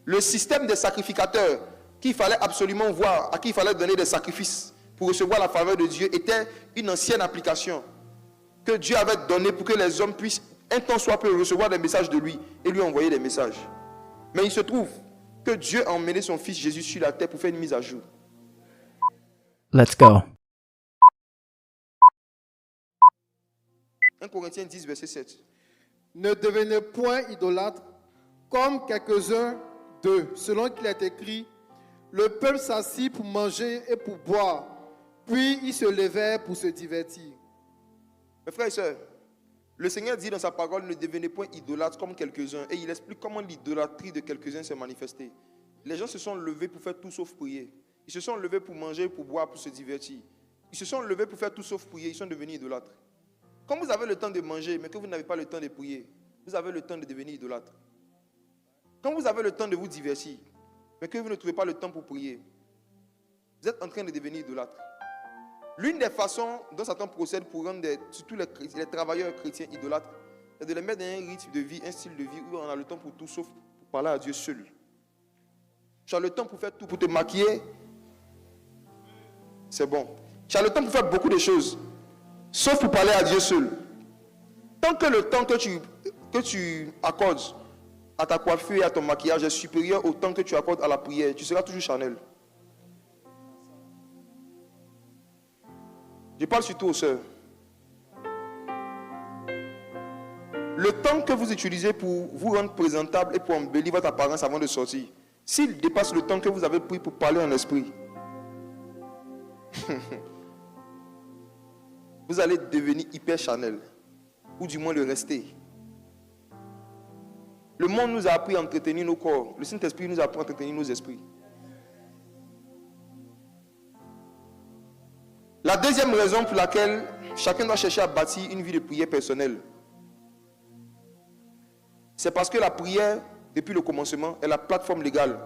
Le système des sacrificateurs qu'il fallait absolument voir, à qui il fallait donner des sacrifices pour recevoir la faveur de Dieu, était une ancienne application que Dieu avait donnée pour que les hommes puissent un temps soit peu recevoir des messages de lui et lui envoyer des messages. Mais il se trouve que Dieu a emmené son fils Jésus sur la terre pour faire une mise à jour. Let's go. 1 Corinthiens 10, verset 7. Ne devenez point idolâtres comme quelques-uns d'eux, selon qu'il est écrit, le peuple s'assit pour manger et pour boire, puis ils se levèrent pour se divertir. Mes frères et sœurs, le Seigneur dit dans sa parole, ne devenez point idolâtres comme quelques-uns. Et il explique comment l'idolâtrie de quelques-uns s'est manifestée. Les gens se sont levés pour faire tout sauf prier. Ils se sont levés pour manger, pour boire, pour se divertir. Ils se sont levés pour faire tout sauf prier. Ils sont devenus idolâtres. Quand vous avez le temps de manger, mais que vous n'avez pas le temps de prier, vous avez le temps de devenir idolâtre. Quand vous avez le temps de vous divertir, mais que vous ne trouvez pas le temps pour prier, vous êtes en train de devenir idolâtre. L'une des façons dont Satan procède pour rendre surtout les travailleurs chrétiens idolâtres, c'est de les mettre dans un rythme de vie, un style de vie où on a le temps pour tout sauf pour parler à Dieu seul. Tu as le temps pour faire tout, pour te maquiller, c'est bon. Tu as le temps pour faire beaucoup de choses, sauf pour parler à Dieu seul. Tant que le temps que tu accordes à ta coiffure et à ton maquillage est supérieur au temps que tu accordes à la prière, tu seras toujours charnel. Je parle surtout aux sœurs. Le temps que vous utilisez pour vous rendre présentable et pour embellir votre apparence avant de sortir, s'il dépasse le temps que vous avez pris pour parler en esprit, vous allez devenir hyper charnel, ou du moins le rester. Le monde nous a appris à entretenir nos corps. Le Saint-Esprit nous a appris à entretenir nos esprits. La deuxième raison pour laquelle chacun doit chercher à bâtir une vie de prière personnelle, c'est parce que la prière, depuis le commencement, est la plateforme légale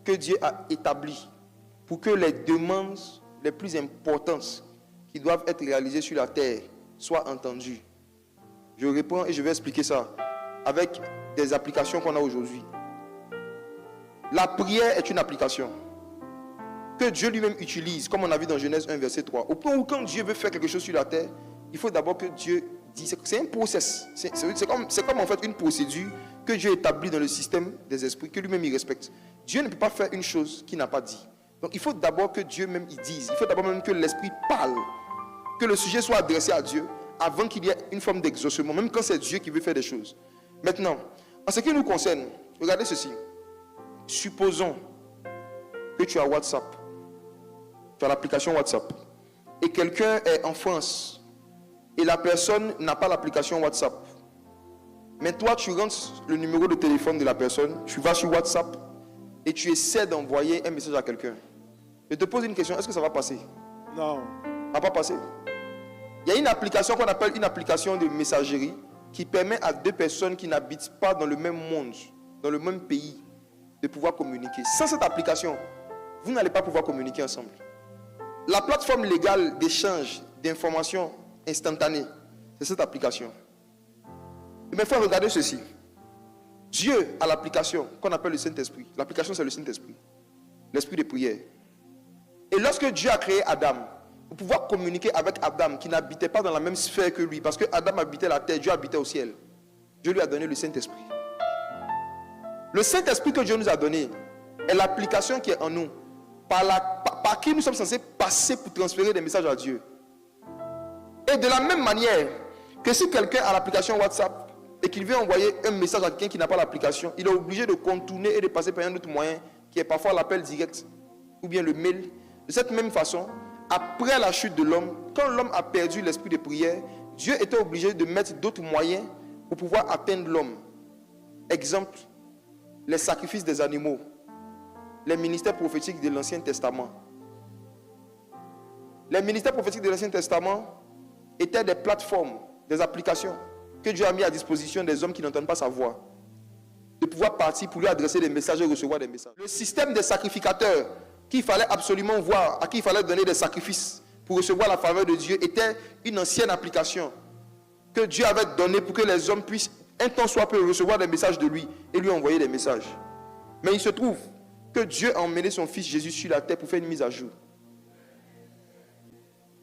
que Dieu a établie pour que les demandes les plus importantes qui doivent être réalisées sur la terre soient entendues. Je reprends et je vais expliquer ça avec des applications qu'on a aujourd'hui. La prière est une application que Dieu lui-même utilise, comme on a vu dans Genèse 1, verset 3. Au point où quand Dieu veut faire quelque chose sur la terre, il faut d'abord que Dieu dise. C'est un process. C'est comme en fait une procédure que Dieu établit dans le système des esprits, que lui-même il respecte. Dieu ne peut pas faire une chose qu'il n'a pas dit. Donc il faut d'abord que Dieu même il dise. Il faut d'abord même que l'esprit parle. Que le sujet soit adressé à Dieu avant qu'il y ait une forme d'exaucement, même quand c'est Dieu qui veut faire des choses. Maintenant, en ce qui nous concerne, regardez ceci. Supposons que tu as WhatsApp. Tu as l'application WhatsApp. Et quelqu'un est en France. Et la personne n'a pas l'application WhatsApp. Mais toi, tu rentres le numéro de téléphone de la personne. Tu vas sur WhatsApp. Et tu essaies d'envoyer un message à quelqu'un. Je te pose une question. Est-ce que ça va passer? Non. Ça va pas passer. Il y a une application qu'on appelle une application de messagerie qui permet à deux personnes qui n'habitent pas dans le même monde, dans le même pays, de pouvoir communiquer. Sans cette application, vous n'allez pas pouvoir communiquer ensemble. La plateforme légale d'échange d'informations instantanées, c'est cette application. Mais il faut regarder ceci. Dieu a l'application qu'on appelle le Saint-Esprit. L'application, c'est le Saint-Esprit. L'esprit de prière. Et lorsque Dieu a créé Adam, pour pouvoir communiquer avec Adam, qui n'habitait pas dans la même sphère que lui, parce que Adam habitait la terre, Dieu habitait au ciel. Dieu lui a donné le Saint-Esprit. Le Saint-Esprit que Dieu nous a donné est l'application qui est en nous, par qui nous sommes censés passer pour transférer des messages à Dieu. Et de la même manière que si quelqu'un a l'application WhatsApp et qu'il veut envoyer un message à quelqu'un qui n'a pas l'application, il est obligé de contourner et de passer par un autre moyen qui est parfois l'appel direct ou bien le mail. De cette même façon, après la chute de l'homme, quand l'homme a perdu l'esprit de prière, Dieu était obligé de mettre d'autres moyens pour pouvoir atteindre l'homme. Exemple, les sacrifices des animaux, les ministères prophétiques de l'Ancien Testament. Les ministères prophétiques de l'Ancien Testament étaient des plateformes, des applications que Dieu a mis à disposition des hommes qui n'entendent pas sa voix, de pouvoir partir pour lui adresser des messages et recevoir des messages. Le système des sacrificateurs qu'il fallait absolument voir, à qui il fallait donner des sacrifices pour recevoir la faveur de Dieu, était une ancienne application que Dieu avait donnée pour que les hommes puissent un temps soit peu recevoir des messages de lui et lui envoyer des messages. Mais il se trouve que Dieu a emmené son fils Jésus sur la terre pour faire une mise à jour.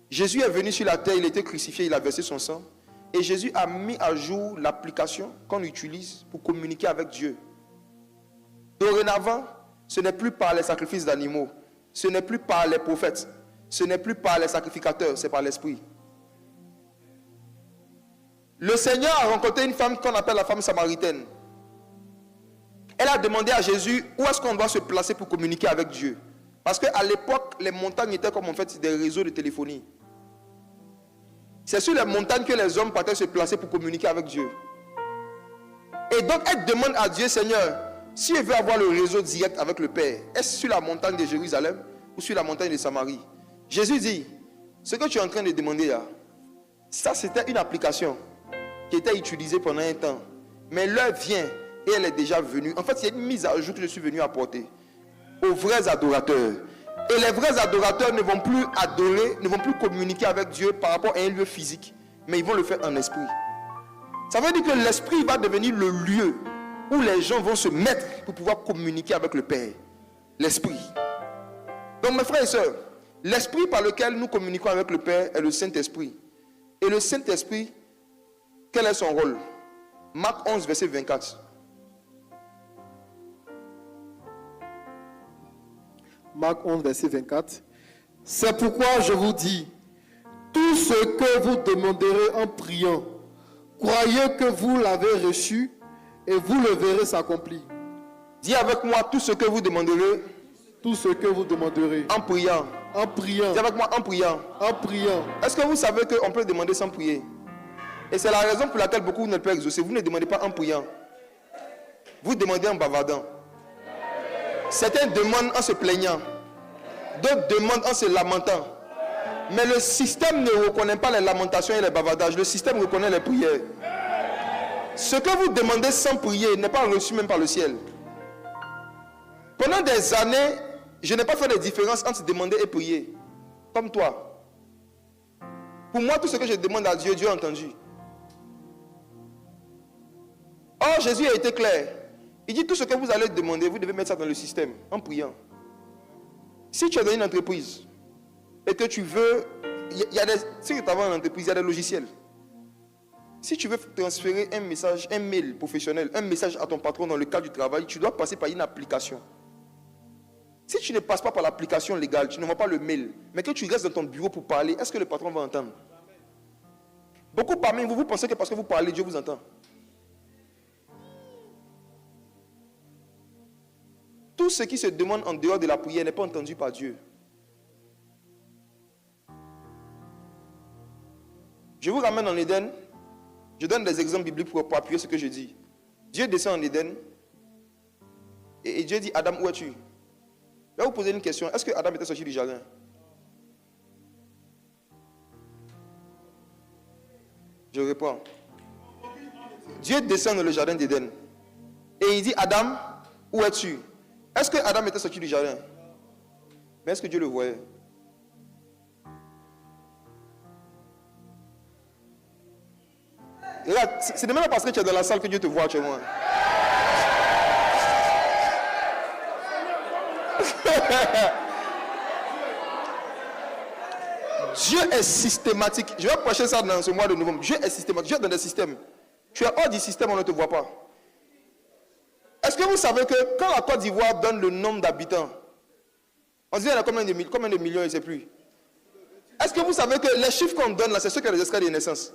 Jésus est venu sur la terre, il a été crucifié, il a versé son sang. Et Jésus a mis à jour l'application qu'on utilise pour communiquer avec Dieu. Dorénavant, ce n'est plus par les sacrifices d'animaux, ce n'est plus par les prophètes, ce n'est plus par les sacrificateurs, c'est par l'Esprit. Le Seigneur a rencontré une femme qu'on appelle la femme samaritaine. Elle a demandé à Jésus où est-ce qu'on doit se placer pour communiquer avec Dieu. Parce qu'à l'époque, les montagnes étaient comme en fait des réseaux de téléphonie. C'est sur les montagnes que les hommes partaient se placer pour communiquer avec Dieu. Et donc, elle demande à Dieu, Seigneur, si elle veut avoir le réseau direct avec le Père, est-ce sur la montagne de Jérusalem ou sur la montagne de Samarie? Jésus dit, ce que tu es en train de demander là, ça c'était une application qui était utilisée pendant un temps. Mais l'heure vient et elle est déjà venue. En fait, il y a une mise à jour que je suis venu apporter aux vrais adorateurs. Et les vrais adorateurs ne vont plus adorer, ne vont plus communiquer avec Dieu par rapport à un lieu physique, mais ils vont le faire en esprit. Ça veut dire que l'esprit va devenir le lieu où les gens vont se mettre pour pouvoir communiquer avec le Père. L'esprit. Donc mes frères et sœurs, l'esprit par lequel nous communiquons avec le Père est le Saint-Esprit. Et le Saint-Esprit, quel est son rôle? Marc 11, verset 24. Marc 11, verset 24. C'est pourquoi je vous dis, tout ce que vous demanderez en priant, croyez que vous l'avez reçu et vous le verrez s'accomplir. Dis avec moi tout ce que vous demanderez. Tout ce que vous demanderez. En priant. En priant. Dis avec moi en priant. En priant. Est-ce que vous savez qu'on peut demander sans prier? Et c'est la raison pour laquelle beaucoup ne peuvent exaucer. Vous ne demandez pas en priant. Vous demandez en bavardant. Certains demandent en se plaignant. D'autres demandent en se lamentant. Mais le système ne reconnaît pas les lamentations et les bavardages. Le système reconnaît les prières. Ce que vous demandez sans prier n'est pas reçu même par le ciel. Pendant des années, je n'ai pas fait de différence entre demander et prier. Comme toi. Pour moi, tout ce que je demande à Dieu, Dieu a entendu. Or, Jésus a été clair. Il dit tout ce que vous allez demander, vous devez mettre ça dans le système, en priant. Si tu es dans une entreprise et que tu veux, si tu travailles en entreprise, il y a des logiciels. Si tu veux transférer un message, un mail professionnel, un message à ton patron dans le cadre du travail, tu dois passer par une application. Si tu ne passes pas par l'application légale, tu ne vois pas le mail, mais que tu restes dans ton bureau pour parler, est-ce que le patron va entendre? Beaucoup parmi vous, vous pensez que parce que vous parlez, Dieu vous entend. Tout ce qui se demande en dehors de la prière n'est pas entendu par Dieu. Je vous ramène en Éden. Je donne des exemples bibliques pour appuyer ce que je dis. Dieu descend en Éden. Et Dieu dit, Adam, où es-tu? Je vais vous poser une question. Est-ce que Adam était sorti du jardin? Je réponds. Dieu descend dans le jardin d'Éden. Et il dit, Adam, où es-tu? Est-ce que Adam était sorti du jardin? Mais est-ce que Dieu le voyait? Regarde, c'est de même parce que tu es dans la salle que Dieu te voit actuellement. Dieu est systématique. Je vais prêcher ça dans ce mois de novembre. Dieu est systématique. Dieu est dans des systèmes. Tu es hors du système, on ne te voit pas. Est-ce que vous savez que quand la Côte d'Ivoire donne le nombre d'habitants, on se dit il y a combien de millions, je ne sais plus. Est-ce que vous savez que les chiffres qu'on donne là, c'est ceux qui ont les extraits de naissance?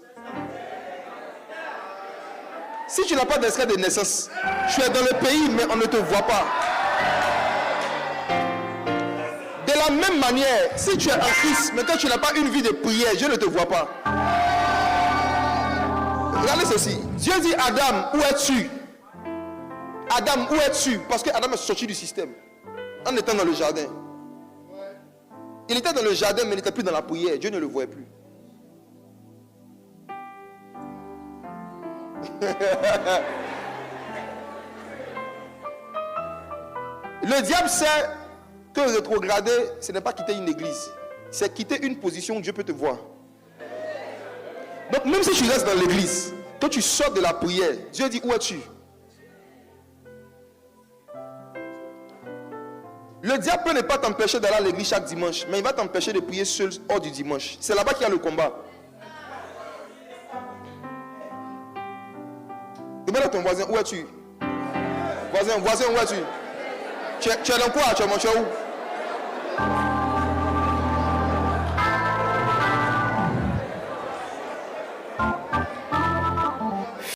Si tu n'as pas d'extrait de naissance, tu es dans le pays, mais on ne te voit pas. De la même manière, si tu es en Christ, mais que tu n'as pas une vie de prière, Dieu ne te voit pas. Regardez ceci. Dieu dit, Adam, où es-tu? Adam, où es-tu? Parce que Adam est sorti du système en étant dans le jardin. Il était dans le jardin, mais il n'était plus dans la prière. Dieu ne le voyait plus. Le diable sait que rétrograder, ce n'est pas quitter une église. C'est quitter une position où Dieu peut te voir. Donc même si tu restes dans l'église, que tu sors de la prière, Dieu dit, où es-tu? Le diable peut ne pas t'empêcher d'aller à l'église chaque dimanche, mais il va t'empêcher de prier seul hors du dimanche. C'est là-bas qu'il y a le combat. Demande à ton voisin, où es-tu? Voisin, où es-tu? Tu es dans quoi actuellement? Tu es où?